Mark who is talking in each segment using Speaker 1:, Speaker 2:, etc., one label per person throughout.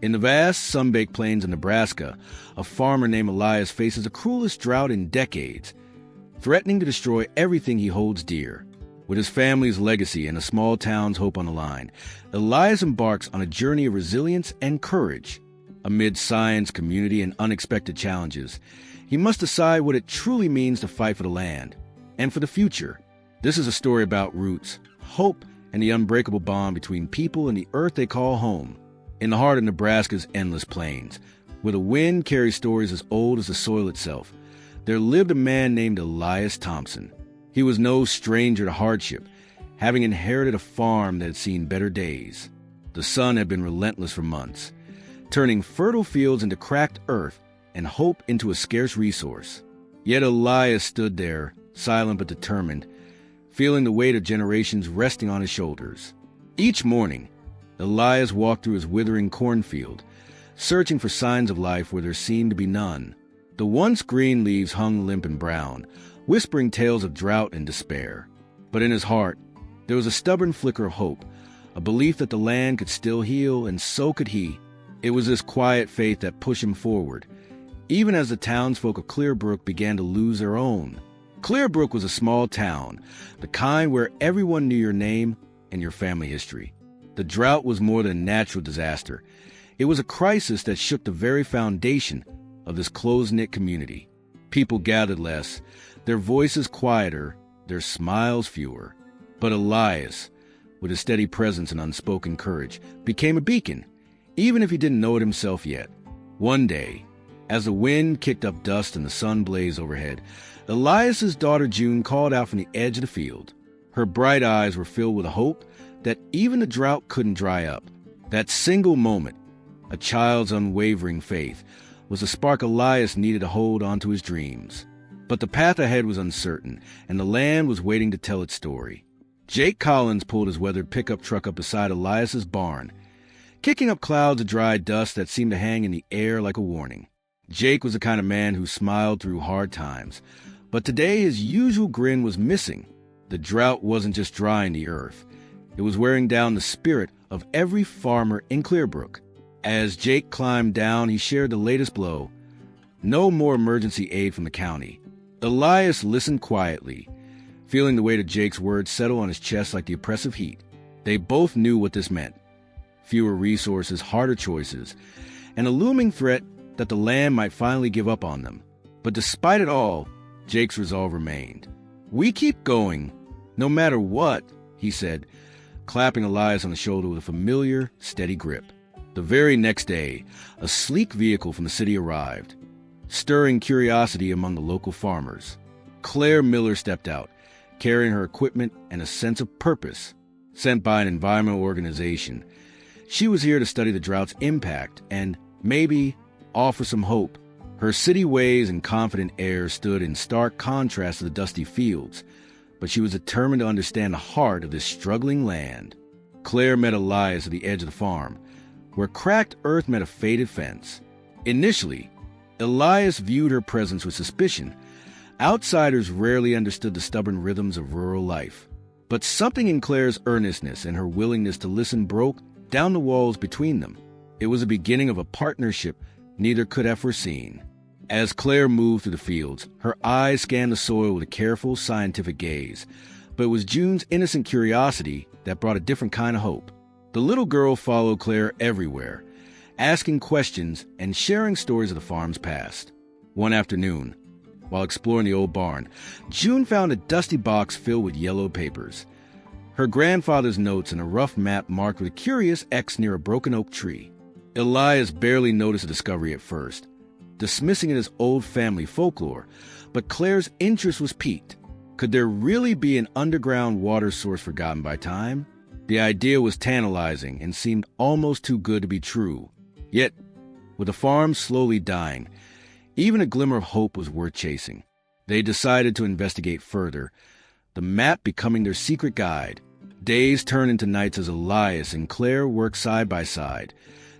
Speaker 1: In the vast, sun-baked plains of Nebraska, a farmer named Elias faces the cruelest drought in decades, threatening to destroy everything he holds dear. With his family's legacy and a small town's hope on the line, Elias embarks on a journey of resilience and courage. Amid science, community, and unexpected challenges, he must decide what it truly means to fight for the land and for the future. This is a story about roots, hope, and the unbreakable bond between people and the earth they call home. In the heart of Nebraska's endless plains, where the wind carries stories as old as the soil itself, there lived a man named Elias Thompson. He was no stranger to hardship, having inherited a farm that had seen better days. The sun had been relentless for months, turning fertile fields into cracked earth and hope into a scarce resource. Yet Elias stood there, silent but determined, feeling the weight of generations resting on his shoulders. Each morning, Elias walked through his withering cornfield, searching for signs of life where there seemed to be none. The once green leaves hung limp and brown, whispering tales of drought and despair. But in his heart, there was a stubborn flicker of hope, a belief that the land could still heal, and so could he. It was this quiet faith that pushed him forward, even as the townsfolk of Clearbrook began to lose their own. Clearbrook was a small town, the kind where everyone knew your name and your family history. The drought was more than a natural disaster. It was a crisis that shook the very foundation of this close-knit community. People gathered less, their voices quieter, their smiles fewer. But Elias, with his steady presence and unspoken courage, became a beacon, even if he didn't know it himself yet. One day, as the wind kicked up dust and the sun blazed overhead, Elias's daughter June called out from the edge of the field. Her bright eyes were filled with a hope that even the drought couldn't dry up. That single moment, a child's unwavering faith, was the spark Elias needed to hold on to his dreams. But the path ahead was uncertain, and the land was waiting to tell its story. Jake Collins pulled his weathered pickup truck up beside Elias's barn, kicking up clouds of dry dust that seemed to hang in the air like a warning. Jake was the kind of man who smiled through hard times, but today his usual grin was missing. The drought wasn't just drying the earth. It was wearing down the spirit of every farmer in Clearbrook. As Jake climbed down, he shared the latest blow. No more emergency aid from the county. Elias listened quietly, feeling the weight of Jake's words settle on his chest like the oppressive heat. They both knew what this meant. Fewer resources, harder choices, and a looming threat that the land might finally give up on them. But despite it all, Jake's resolve remained. "We keep going, no matter what," he said, clapping Elias on the shoulder with a familiar, steady grip. The very next day, a sleek vehicle from the city arrived, stirring curiosity among the local farmers. Claire Miller stepped out, carrying her equipment and a sense of purpose. Sent by an environmental organization, she was here to study the drought's impact and, maybe, offer some hope. Her city ways and confident air stood in stark contrast to the dusty fields, but she was determined to understand the heart of this struggling land. Claire met Elias at the edge of the farm, where cracked earth met a faded fence. Initially, Elias viewed her presence with suspicion. Outsiders rarely understood the stubborn rhythms of rural life. But something in Claire's earnestness and her willingness to listen broke down the walls between them. It was the beginning of a partnership neither could have foreseen. As Claire moved through the fields, her eyes scanned the soil with a careful, scientific gaze. But it was June's innocent curiosity that brought a different kind of hope. The little girl followed Claire everywhere, asking questions and sharing stories of the farm's past. One afternoon, while exploring the old barn, June found a dusty box filled with yellow papers. Her grandfather's notes and a rough map marked with a curious X near a broken oak tree. Elias barely noticed the discovery at first, dismissing it as old family folklore, but Claire's interest was piqued. Could there really be an underground water source forgotten by time? The idea was tantalizing and seemed almost too good to be true. Yet, with the farm slowly dying, even a glimmer of hope was worth chasing. They decided to investigate further, the map becoming their secret guide. Days turned into nights as Elias and Claire worked side by side,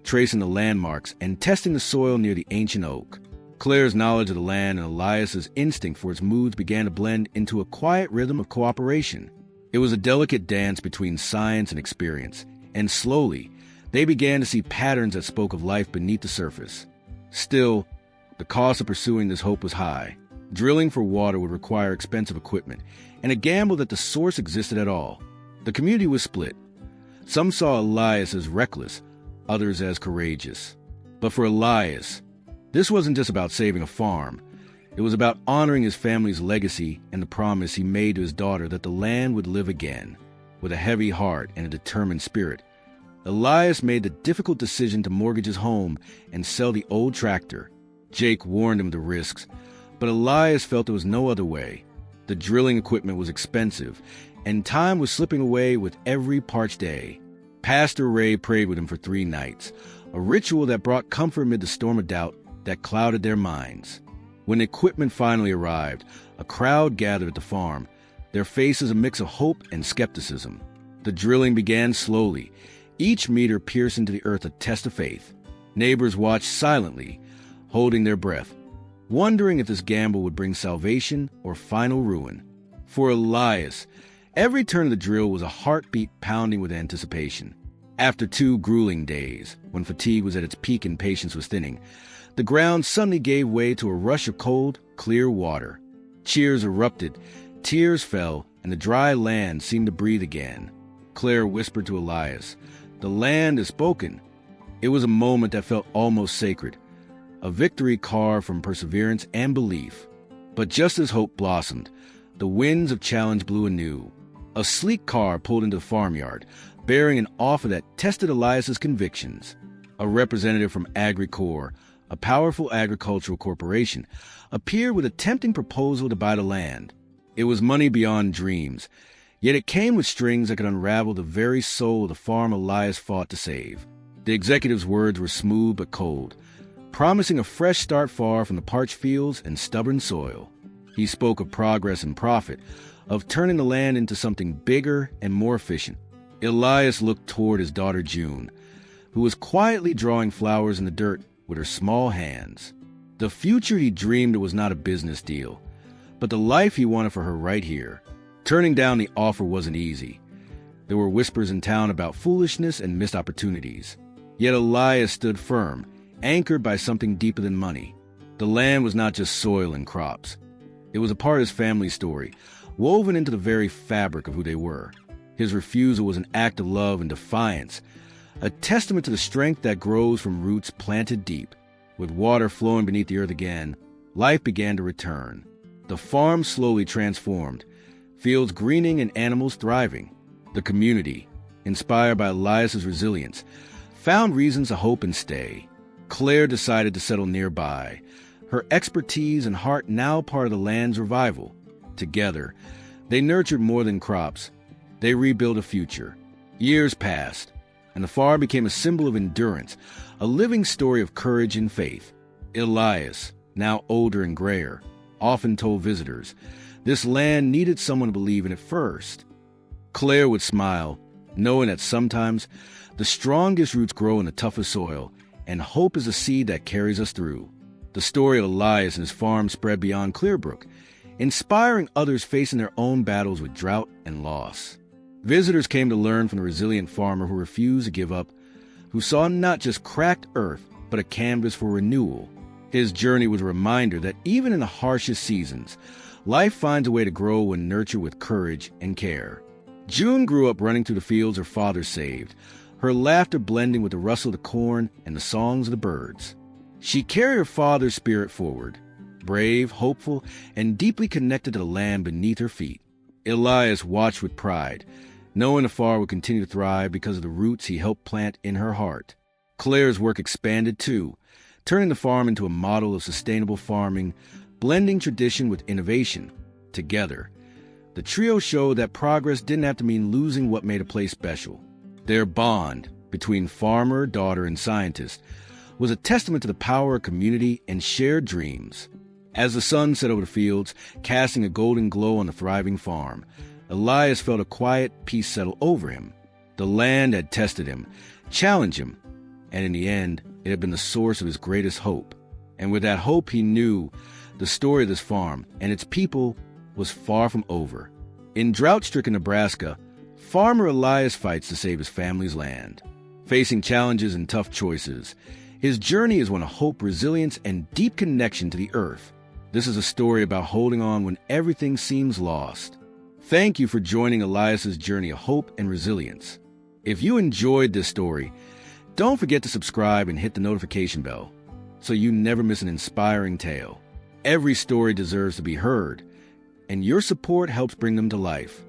Speaker 1: tracing the landmarks and testing the soil near the ancient oak. Claire's knowledge of the land and Elias's instinct for its moods began to blend into a quiet rhythm of cooperation. It was a delicate dance between science and experience, and slowly, They began to see patterns that spoke of life beneath the surface. Still, the cost of pursuing this hope was high. Drilling for water would require expensive equipment, and a gamble that the source existed at all. The community was split. Some saw Elias as reckless, others as courageous. But for Elias, this wasn't just about saving a farm. It was about honoring his family's legacy and the promise he made to his daughter that the land would live again. With a heavy heart and a determined spirit, Elias made the difficult decision to mortgage his home and sell the old tractor. Jake warned him of the risks, but Elias felt there was no other way. The drilling equipment was expensive, and time was slipping away with every parched day. Pastor Ray prayed with him for 3 nights, a ritual that brought comfort amid the storm of doubt that clouded their minds. When the equipment finally arrived, a crowd gathered at the farm, their faces a mix of hope and skepticism. The drilling began slowly, each meter pierced into the earth a test of faith. Neighbors watched silently, holding their breath, wondering if this gamble would bring salvation or final ruin. For Elias, every turn of the drill was a heartbeat pounding with anticipation. After 2 grueling days, when fatigue was at its peak and patience was thinning, the ground suddenly gave way to a rush of cold, clear water. Cheers erupted, tears fell, and the dry land seemed to breathe again. Claire whispered to Elias, "The land is spoken." It was a moment that felt almost sacred, a victory carved from perseverance and belief. But just as hope blossomed, the winds of challenge blew anew. A sleek car pulled into the farmyard, bearing an offer that tested Elias's convictions. A representative from AgriCorps, a powerful agricultural corporation, appeared with a tempting proposal to buy the land. It was money beyond dreams, yet it came with strings that could unravel the very soul of the farm Elias fought to save. The executive's words were smooth but cold, promising a fresh start far from the parched fields and stubborn soil. He spoke of progress and profit, of turning the land into something bigger and more efficient. Elias looked toward his daughter June, who was quietly drawing flowers in the dirt with her small hands. The future he dreamed of was not a business deal, but the life he wanted for her right here. Turning down the offer wasn't easy. There were whispers in town about foolishness and missed opportunities. Yet Elias stood firm, anchored by something deeper than money. The land was not just soil and crops. It was a part of his family's story, woven into the very fabric of who they were. His refusal was an act of love and defiance, a testament to the strength that grows from roots planted deep. With water flowing beneath the earth again, life began to return. The farm slowly transformed, fields greening and animals thriving. The community, inspired by Elias's resilience, found reasons to hope and stay. Claire decided to settle nearby, her expertise and heart now part of the land's revival. Together, they nurtured more than crops. They rebuilt a future. Years passed, and the farm became a symbol of endurance, a living story of courage and faith. Elias, now older and grayer, often told visitors, this land needed someone to believe in it first. Claire would smile, knowing that sometimes the strongest roots grow in the toughest soil, and hope is a seed that carries us through. The story of Elias and his farm spread beyond Clearbrook, inspiring others facing their own battles with drought and loss. Visitors came to learn from the resilient farmer who refused to give up, who saw not just cracked earth, but a canvas for renewal. His journey was a reminder that even in the harshest seasons, life finds a way to grow when nurtured with courage and care. June grew up running through the fields her father saved, her laughter blending with the rustle of the corn and the songs of the birds. She carried her father's spirit forward, brave, hopeful, and deeply connected to the land beneath her feet. Elias watched with pride, knowing the farm would continue to thrive because of the roots he helped plant in her heart. Claire's work expanded too, turning the farm into a model of sustainable farming, blending tradition with innovation. Together, the trio showed that progress didn't have to mean losing what made a place special. Their bond between farmer, daughter, and scientist was a testament to the power of community and shared dreams. As the sun set over the fields, casting a golden glow on the thriving farm, Elias felt a quiet peace settle over him. The land had tested him, challenged him, and in the end, it had been the source of his greatest hope. And with that hope, he knew the story of this farm and its people was far from over. In drought-stricken Nebraska, farmer Elias fights to save his family's land. facing challenges and tough choices. His journey is one of hope, resilience, and deep connection to the earth. This is a story about holding on when everything seems lost. Thank you for joining Elias's journey of hope and resilience. If you enjoyed this story, don't forget to subscribe and hit the notification bell so you never miss an inspiring tale. Every story deserves to be heard, and your support helps bring them to life.